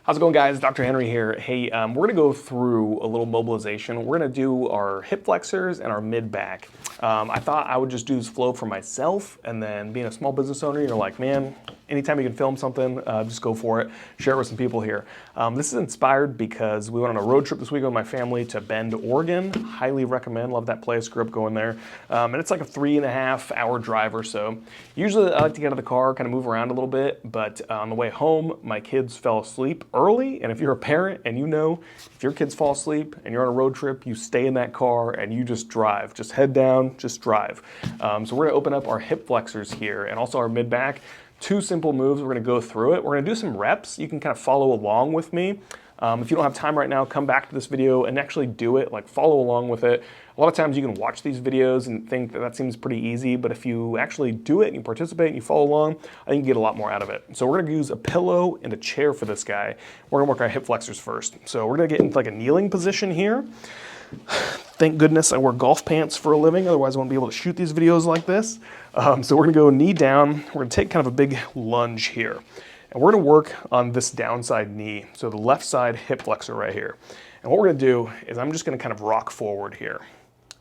How's it going, guys? Dr. Henry here. Hey, we're going to go through a little mobilization. We're going to do our hip flexors and our mid-back. I thought I would just do this flow for myself, and then being a small business owner, you're like, man, anytime you can film something, just go for it. Share it with some people here. This is inspired because we went on a road trip this week with my family to Bend, Oregon. Highly recommend. Love that place. Grew up going there. And it's like a 3.5-hour drive or so. Usually I like to get out of the car, kind of move around a little bit, but on the way home, my kids fell asleep early. And if you're a parent and you know, if your kids fall asleep and you're on a road trip, you stay in that car and you just drive. Just head down, just drive. So we're gonna open up our hip flexors here and also our mid-back. Two simple moves, we're gonna go through it. We're gonna do some reps. You can kind of follow along with me. If you don't have time right now, come back to this video and actually do it, like follow along with it. A lot of times you can watch these videos and think that that seems pretty easy, but if you actually do it and you participate and you follow along, I think you get a lot more out of it. So we're gonna use a pillow and a chair for this guy. We're gonna work our hip flexors first. So we're gonna get into like a kneeling position here. Thank goodness I wear golf pants for a living, otherwise I wouldn't be able to shoot these videos like this. So we're gonna go knee down. We're gonna take kind of a big lunge here. And we're gonna work on this downside knee, so the left side hip flexor right here. And what we're gonna do is I'm just gonna kind of rock forward here.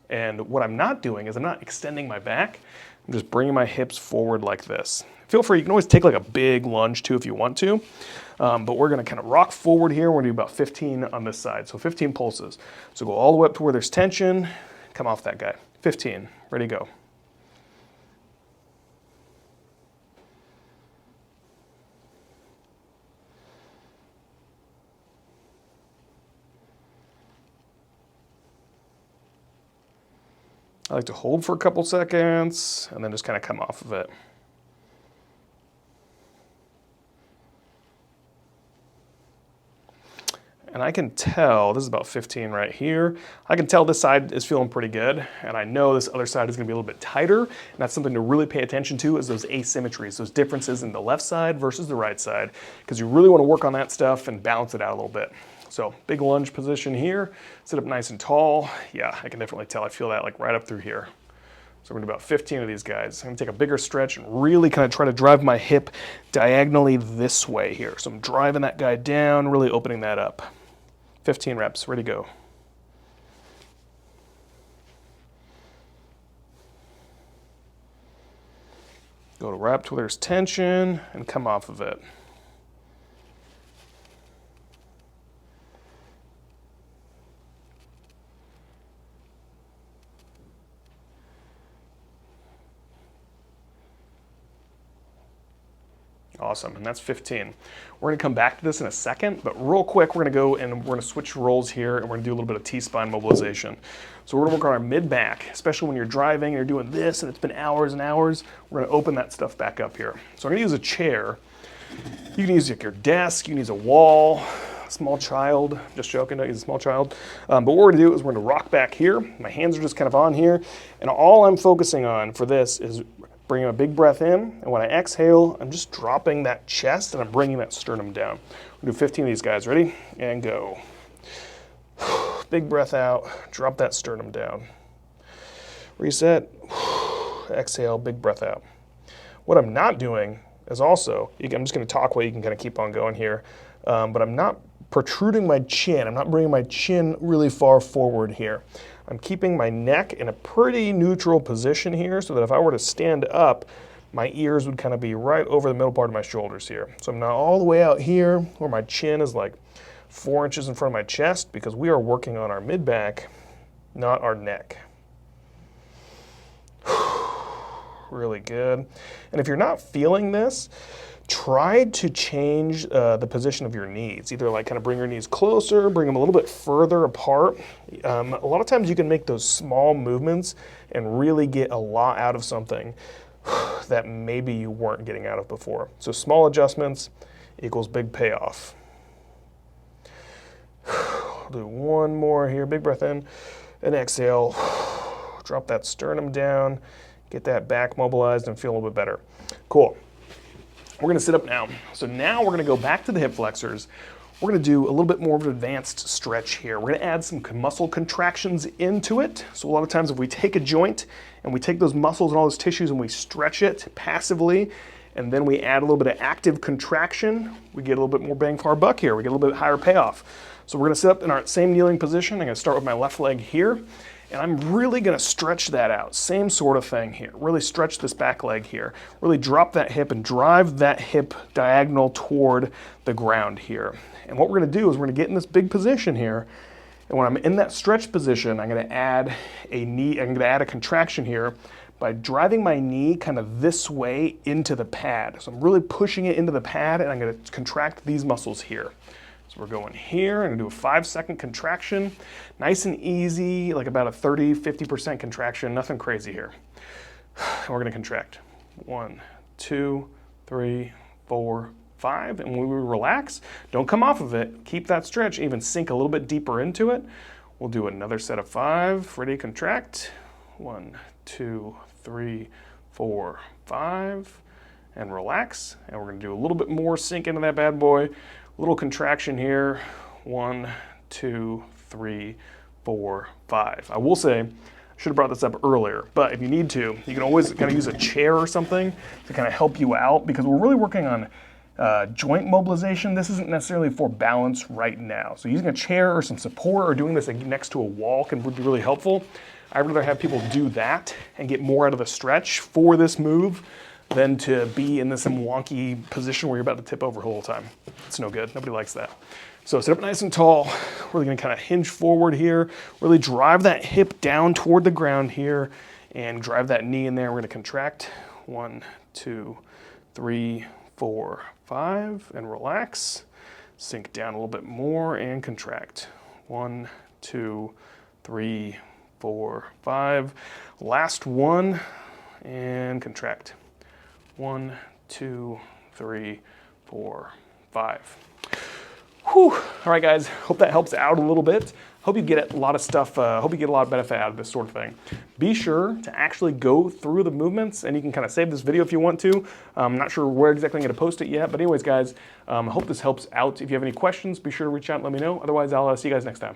And what I'm not doing is I'm not extending my back. I'm just bringing my hips forward like this. Feel free, you can always take like a big lunge too if you want to. But we're gonna kind of rock forward here. We're gonna do about 15 on this side, so 15 pulses. So go all the way up to where there's tension, come off that guy. 15, ready, go. I like to hold for a couple seconds and then just kind of come off of it. And I can tell, this is about 15 right here, I can tell this side is feeling pretty good, and I know this other side is gonna be a little bit tighter, and that's something to really pay attention to is those asymmetries, those differences in the left side versus the right side, because you really wanna work on that stuff and balance it out a little bit. So big lunge position here, sit up nice and tall. Yeah, I can definitely tell, I feel that like right up through here. So we're gonna do about 15 of these guys. I'm gonna take a bigger stretch and really kind of try to drive my hip diagonally this way here. So I'm driving that guy down, really opening that up. 15 reps, ready to go. Go to right up to where there's tension and come off of it. Awesome, and that's 15. We're gonna come back to this in a second, but real quick, we're gonna go and we're gonna switch roles here and we're gonna do a little bit of T-spine mobilization. So we're gonna work on our mid-back, especially when you're driving and you're doing this and it's been hours and hours, we're gonna open that stuff back up here. So I'm gonna use a chair. You can use like your desk, you can use a wall, small child, just joking, don't use a small child. But what we're gonna do is we're gonna rock back here. My hands are just kind of on here, and all I'm focusing on for this is bringing a big breath in, and when I exhale, I'm just dropping that chest and I'm bringing that sternum down. We'll do 15 of these guys, ready? And go. Big breath out, drop that sternum down. Reset, exhale, big breath out. What I'm not doing is also, I'm just gonna talk while you can kind of keep on going here, but I'm not protruding my chin. I'm not bringing my chin really far forward here. I'm keeping my neck in a pretty neutral position here so that if I were to stand up, my ears would kind of be right over the middle part of my shoulders here. So I'm not all the way out here where my chin is like 4 inches in front of my chest because we are working on our mid-back, not our neck. Really good. And if you're not feeling this, try to change the position of your knees. Either like kind of bring your knees closer, bring them a little bit further apart. A lot of times you can make those small movements and really get a lot out of something that maybe you weren't getting out of before. So small adjustments equals big payoff. I'll do one more here, big breath in and exhale. Drop that sternum down, get that back mobilized and feel a little bit better. Cool. We're gonna sit up now. So now we're gonna go back to the hip flexors. We're gonna do a little bit more of an advanced stretch here. We're gonna add some muscle contractions into it. So a lot of times if we take a joint and we take those muscles and all those tissues and we stretch it passively, and then we add a little bit of active contraction, we get a little bit more bang for our buck here. We get a little bit higher payoff. So we're gonna sit up in our same kneeling position. I'm gonna start with my left leg here, and I'm really gonna stretch that out. Same sort of thing here. Really stretch this back leg here. Really drop that hip and drive that hip diagonal toward the ground here. And what we're gonna do is we're gonna get in this big position here, and when I'm in that stretch position, I'm gonna add a contraction here by driving my knee kind of this way into the pad. So I'm really pushing it into the pad, and I'm gonna contract these muscles here. So we're going here, and do a 5-second contraction. Nice and easy, like about a 30-50% contraction, nothing crazy here. And we're gonna contract. 1, 2, 3, 4, 5, and when we relax, don't come off of it. Keep that stretch, even sink a little bit deeper into it. We'll do another set of 5. Ready, contract. 1, 2, 3, 4, 5, and relax. And we're gonna do a little bit more sink into that bad boy. Little contraction here. 1, 2, 3, 4, 5. I will say, I should have brought this up earlier, but if you need to, you can always kind of use a chair or something to kind of help you out, because we're really working on joint mobilization. This isn't necessarily for balance right now. So using a chair or some support or doing this next to a wall would be really helpful. I'd rather have people do that and get more out of the stretch for this move than to be in this wonky position where you're about to tip over the whole time. It's no good. Nobody likes that. So sit up nice and tall. Really gonna kind of hinge forward here. Really drive that hip down toward the ground here and drive that knee in there. We're gonna contract. 1, 2, 3, 4, 5, and relax. Sink down a little bit more and contract. 1, 2, 3, 4, 5. Last one, and contract. 1, 2, 3, 4, 5. Whew. All right, guys, hope that helps out a little bit. Hope you get a lot of stuff, hope you get a lot of benefit out of this sort of thing. Be sure to actually go through the movements, and you can kind of save this video if you want to. I'm not sure where exactly I'm gonna post it yet, but anyways, guys, I hope this helps out. If you have any questions, be sure to reach out and let me know. Otherwise, I'll see you guys next time.